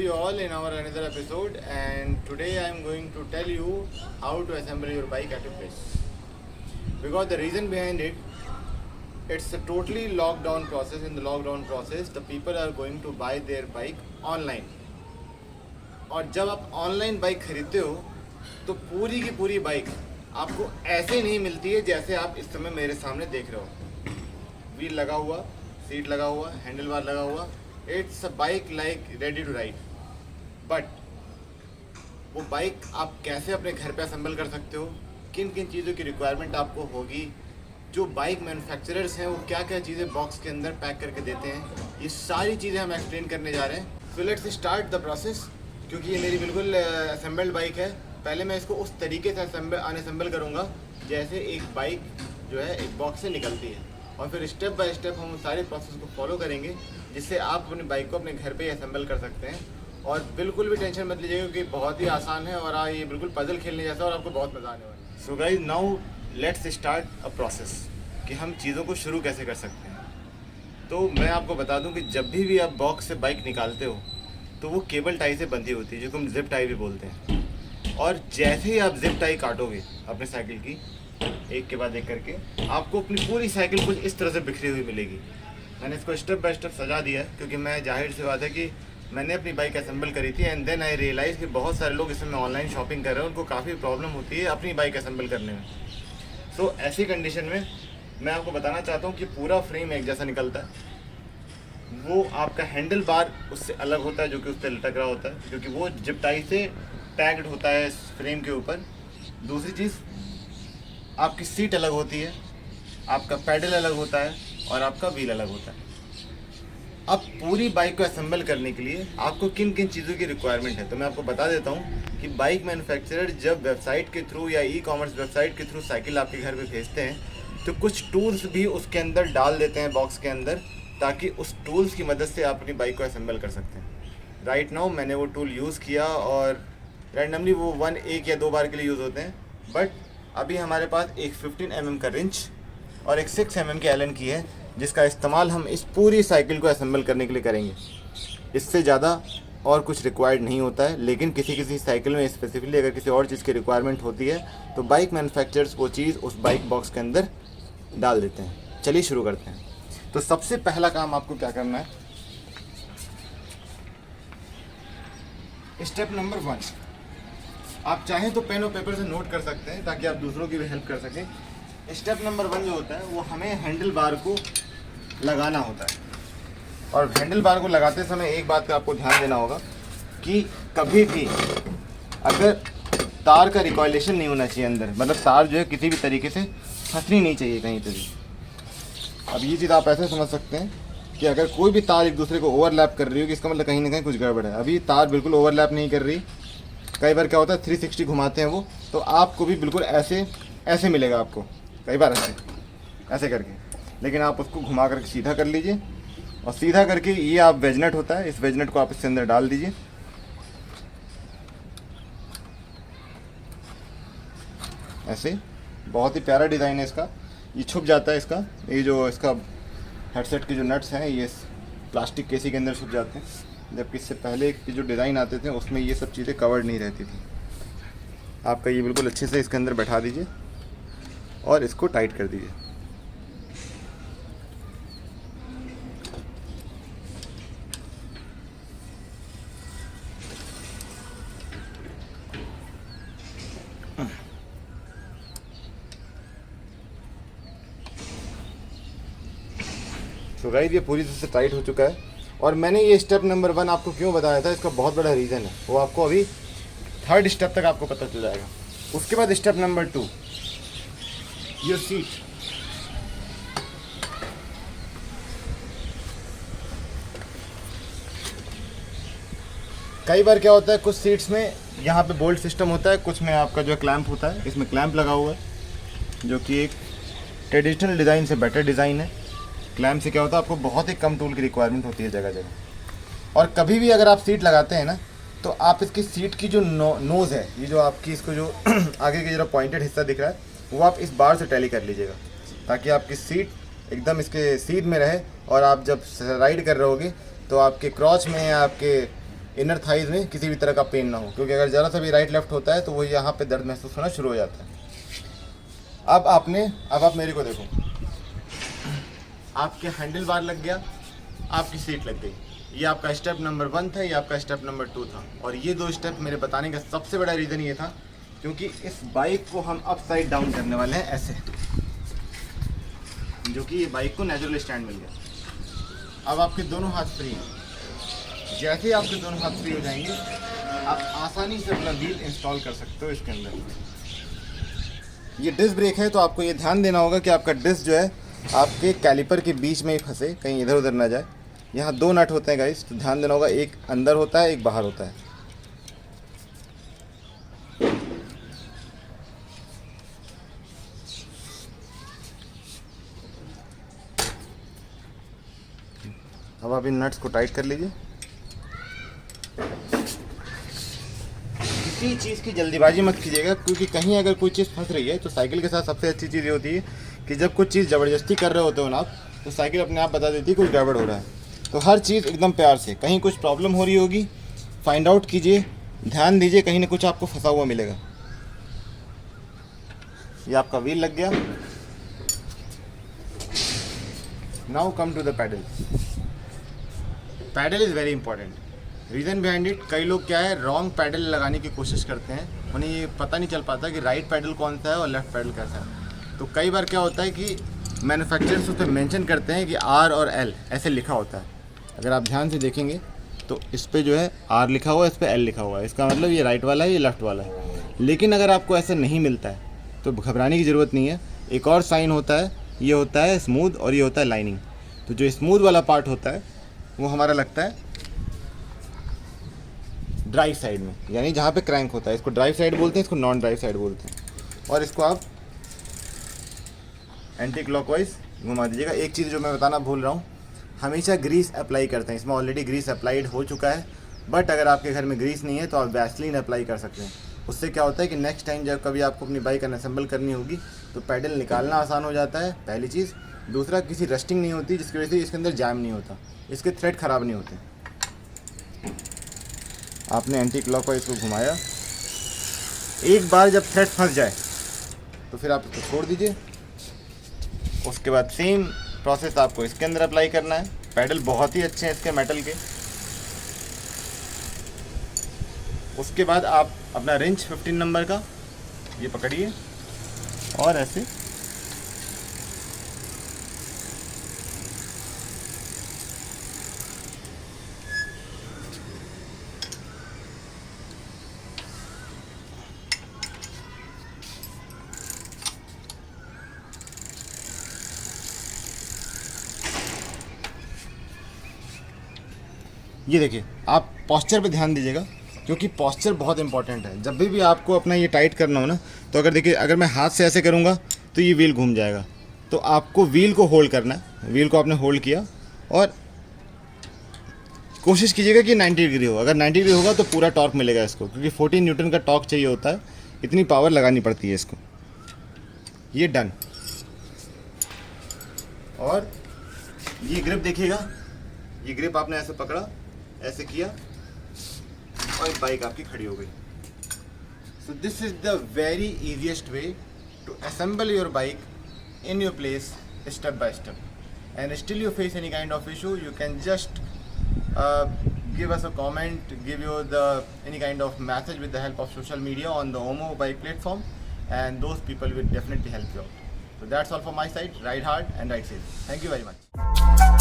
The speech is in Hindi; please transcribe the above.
you all in our another episode, and today I am going to tell you how to assemble your bike at your place. Because the reason behind it, it's a totally lockdown process. In the lockdown process, the people are going to buy their bike online. और जब आप ऑनलाइन बाइक खरीदते हो तो पूरी की पूरी बाइक आपको ऐसे नहीं मिलती है जैसे आप इस समय मेरे सामने देख रहे हो। व्हील लगा हुआ, सीट लगा हुआ, हैंडल बार लगा हुआ, it's a bike like ready to ride. But वो बाइक आप कैसे अपने घर पे असेंबल कर सकते हो, किन किन चीज़ों की रिक्वायरमेंट आपको होगी, जो बाइक मैन्युफैक्चरर्स हैं वो क्या क्या चीज़ें बॉक्स के अंदर पैक करके देते हैं, ये सारी चीज़ें हम एक्सप्लेन करने जा रहे हैं। So let's start the process. क्योंकि ये मेरी बिल्कुल असेंबल्ड बाइक है, पहले मैं इसको उस तरीके से अनअसेंबल करूँगा जैसे एक बाइक जो है एक बॉक्स से निकलती है, और फिर स्टेप बाय स्टेप हम सारे प्रोसेस को फॉलो करेंगे जिससे आप अपनी बाइक को अपने घर पे ही असेंबल कर सकते हैं। और बिल्कुल भी टेंशन मत लीजिएगा क्योंकि बहुत ही आसान है और ये बिल्कुल पजल खेलने जैसा और आपको बहुत मज़ा आने वाला है। So guys, now let's start a process कि हम चीज़ों को शुरू कैसे कर सकते हैं। तो मैं आपको बता दूं कि जब भी आप बॉक्स से बाइक निकालते हो तो वो केबल टाई से बंधी होती है, जिसको हम जिप टाई भी बोलते हैं। और जैसे ही आप जिप टाई काटोगे अपने साइकिल की एक के बाद एक करके, आपको अपनी पूरी साइकिल कुछ इस तरह से बिखरी हुई मिलेगी। मैंने इसको स्टेप बाय स्टेप सजा दिया है क्योंकि मैं जाहिर सी बात है कि मैंने अपनी बाइक असेंबल करी थी एंड देन आई रियलाइज़ कि बहुत सारे लोग इस समय ऑनलाइन शॉपिंग कर रहे हैं, उनको काफ़ी प्रॉब्लम होती है अपनी बाइक असेंबल करने में। सो ऐसी कंडीशन में मैं आपको बताना चाहता हूँ कि पूरा फ्रेम एक जैसा निकलता है। वो आपका हैंडल बार उससे अलग होता है जो कि उस पर लटक रहा होता है, क्योंकि वो जिप टाई से टैग्ड होता है फ्रेम के ऊपर। दूसरी चीज़, आपकी सीट अलग होती है, आपका पैडल अलग होता है और आपका व्हील अलग होता है। अब पूरी बाइक को असेंबल करने के लिए आपको किन किन चीज़ों की रिक्वायरमेंट है तो मैं आपको बता देता हूँ कि बाइक मैन्युफैक्चरर जब वेबसाइट के थ्रू या ई कॉमर्स वेबसाइट के थ्रू साइकिल आपके घर पे भेजते हैं तो कुछ टूल्स भी उसके अंदर डाल देते हैं बॉक्स के अंदर, ताकि उस टूल्स की मदद से आप अपनी बाइक को असेंबल कर सकते हैं। राइट नाउ मैंने वो टूल यूज़ किया और रैंडमली वो एक या दो बार के लिए यूज़ होते हैं, बट अभी हमारे पास एक 15 mm का रिंच और एक 6 mm की एलन की है जिसका इस्तेमाल हम इस पूरी साइकिल को असेंबल करने के लिए करेंगे। इससे ज़्यादा और कुछ रिक्वायर्ड नहीं होता है, लेकिन किसी किसी साइकिल में स्पेसिफिकली अगर किसी और चीज़ की रिक्वायरमेंट होती है तो बाइक मैन्युफैक्चरर्स वो चीज़ उस बाइक बॉक्स के अंदर डाल देते हैं। चलिए शुरू करते हैं। तो सबसे पहला काम आपको क्या करना है, स्टेप नंबर 1। आप चाहें तो पेन और पेपर से नोट कर सकते हैं ताकि आप दूसरों की भी हेल्प कर सकें। स्टेप नंबर 1 जो होता है वो हमें हैंडल बार को लगाना होता है। और हैंडल बार को लगाते समय एक बात का आपको ध्यान देना होगा कि कभी भी अगर तार का रिकॉइलेशन नहीं होना चाहिए अंदर, मतलब तार जो है किसी भी तरीके से फंसनी नहीं चाहिए कहीं पर भी। अब ये चीज़ आप ऐसे समझ सकते हैं कि अगर कोई भी तार एक दूसरे को ओवरलैप कर रही हो कि इसका मतलब कहीं ना कहीं कुछ गड़बड़ है। अभी तार बिल्कुल ओवरलैप नहीं कर रही। कई बार क्या होता है 360 घुमाते हैं वो, तो आपको भी बिल्कुल ऐसे मिलेगा आपको, कई बार ऐसे करके। लेकिन आप उसको घुमा करके सीधा कर लीजिए और सीधा करके ये आप वेजनट होता है, इस वेजनट को आप इसके अंदर डाल दीजिए। ऐसे बहुत ही प्यारा डिज़ाइन है इसका। ये छुप जाता है इसका, ये जो इसका हेडसेट के जो नट्स हैं ये प्लास्टिक केसी के अंदर छुप जाते हैं, जबकि इससे पहले के जो डिज़ाइन आते थे उसमें ये सब चीज़ें कवर्ड नहीं रहती थी। आपका ये बिल्कुल अच्छे से इसके अंदर बैठा दीजिए और इसको टाइट कर दीजिए। तो गाइस ये पूरी तरह से टाइट हो चुका है। और मैंने ये स्टेप नंबर 1 आपको क्यों बताया था, इसका बहुत बड़ा रीज़न है, वो आपको अभी 3rd स्टेप तक आपको पता चल जाएगा। उसके बाद स्टेप नंबर 2, योर सीट। कई बार क्या होता है कुछ सीट्स में यहाँ पे बोल्ट सिस्टम होता है, कुछ में आपका जो है क्लैंप होता है। इसमें क्लैंप लगा हुआ है जो कि एक ट्रेडिशनल डिज़ाइन से बेटर डिज़ाइन है। क्लैंप से क्या होता है आपको बहुत ही कम टूल की रिक्वायरमेंट होती है जगह जगह। और कभी भी अगर आप सीट लगाते हैं ना तो आप इसकी सीट की जो नोज़ है, ये जो आपकी इसको जो आगे की जो पॉइंटेड हिस्सा दिख रहा है वो आप इस बार से टैली कर लीजिएगा, ताकि आपकी सीट एकदम इसके सीध में रहे और आप जब राइड कर रहे होगे तो आपके क्रॉच में या आपके इनर थाइज में किसी भी तरह का पेन ना हो, क्योंकि अगर ज़रा सा भी राइट लेफ्ट होता है तो वो यहाँ पे दर्द महसूस होना शुरू हो जाता है। अब आप मेरे को देखो, आपके हैंडल बार लग गया, आपकी सीट लग गई। ये आपका स्टेप नंबर 1 था, ये आपका स्टेप नंबर 2 था। और ये 2 स्टेप मेरे बताने का सबसे बड़ा रीज़न ये था क्योंकि इस बाइक को हम अपसाइड डाउन करने वाले हैं ऐसे, जो कि ये बाइक को नेचुरल स्टैंड मिल गया। अब आपके दोनों हाथ फ्री हैं। जैसे ही आपके दोनों हाथ फ्री हो जाएंगे, आप आसानी से अपना व्हील इंस्टॉल कर सकते हो इसके अंदर। ये डिस्क ब्रेक है, तो आपको ये ध्यान देना होगा कि आपका डिस्क जो है आपके कैलिपर के बीच में ही फंसे, कहीं इधर उधर ना जाए। यहाँ 2 नट होते हैं गाइस, तो ध्यान देना होगा, एक अंदर होता है, एक बाहर होता है। अब आप इन नट्स को टाइट कर लीजिए। किसी चीज़ की जल्दीबाजी मत कीजिएगा, क्योंकि कहीं अगर कोई चीज़ फंस रही है तो साइकिल के साथ सबसे अच्छी चीज़ ये होती है कि जब कुछ चीज़ ज़बरदस्ती कर रहे होते हो ना आप, तो साइकिल अपने आप बता देती है कुछ गड़बड़ हो रहा है। तो हर चीज़ एकदम प्यार से, कहीं कुछ प्रॉब्लम हो रही होगी फाइंड आउट कीजिए, ध्यान दीजिए, कहीं ना कुछ आपको फंसा हुआ मिलेगा। ये आपका व्हील लग गया। Now come to the pedal. Pedal is very important. Reason behind it, कई लोग क्या है रॉन्ग पैडल लगाने की कोशिश करते हैं, उन्हें ये पता नहीं चल पाता कि राइट पैडल कौन सा है और लेफ़्ट पैडल कैसा है। तो कई बार क्या होता है कि मैन्युफैक्चरर्स उस पर मेंशन करते हैं कि R और L ऐसे लिखा होता है। अगर आप ध्यान से देखेंगे तो इस पर जो है R लिखा हुआ है, इस पर L लिखा हुआ है, इसका मतलब ये राइट वाला है, ये लेफ़्ट वाला है। लेकिन अगर आपको ऐसा नहीं मिलता है तो घबराने की ज़रूरत नहीं है। एक और साइन होता है, ये होता है स्मूथ और ये होता है लाइनिंग। तो जो स्मूथ वाला पार्ट होता है वो हमारा लगता है ड्राइव साइड में, यानी जहाँ पे क्रैंक होता है। इसको ड्राइव साइड बोलते हैं, इसको नॉन ड्राइव साइड बोलते हैं। और इसको आप एंटी क्लॉकवाइज घुमा दीजिएगा। एक चीज़ जो मैं बताना भूल रहा हूँ, हमेशा ग्रीस अप्लाई करते हैं। इसमें ऑलरेडी ग्रीस अप्लाइड हो चुका है, बट अगर आपके घर में ग्रीस नहीं है तो आप वैसलीन अप्लाई कर सकते हैं। उससे क्या होता है कि नेक्स्ट टाइम जब कभी आपको अपनी बाइक अनअसेंबल करनी होगी तो पैडल निकालना आसान हो जाता है, पहली चीज़। दूसरा, किसी रस्टिंग नहीं होती, जिसकी वजह से इसके अंदर जैम नहीं होता, इसके थ्रेड ख़राब नहीं होते। आपने एंटी क्लॉकवाइज को घुमाया, एक बार जब थ्रेड फंस जाए तो फिर आप इसको छोड़ दीजिए। उसके बाद सेम प्रोसेस आपको इसके अंदर अप्लाई करना है। पैडल बहुत ही अच्छे हैं इसके मेटल के। उसके बाद आप अपना रेंच 15 नंबर का ये पकड़िए और ऐसे ये देखिए, आप पॉस्चर पे ध्यान दीजिएगा, क्योंकि पॉस्चर बहुत इंपॉर्टेंट है। जब भी आपको अपना ये टाइट करना हो ना, तो अगर देखिए, अगर मैं हाथ से ऐसे करूँगा तो ये व्हील घूम जाएगा। तो आपको व्हील को होल्ड करना है। व्हील को आपने होल्ड किया और कोशिश कीजिएगा कि 90 डिग्री हो। अगर 90 डिग्री होगा तो पूरा टॉर्क मिलेगा इसको, क्योंकि 14 न्यूटन का टॉर्क चाहिए होता है, इतनी पावर लगानी पड़ती है इसको। ये डन। और ये ग्रिप देखिएगा, ये ग्रिप आपने ऐसे पकड़ा, ऐसे किया और बाइक आपकी खड़ी हो गई। So this is the very easiest way to assemble your bike in your place step by step, and still you face any kind of issue, you can just give us a comment, give you any kind of message with the help of social media on the OMO bike platform, and those people will definitely help you out. So that's all from my side. Ride hard and ride safe. Thank you very much.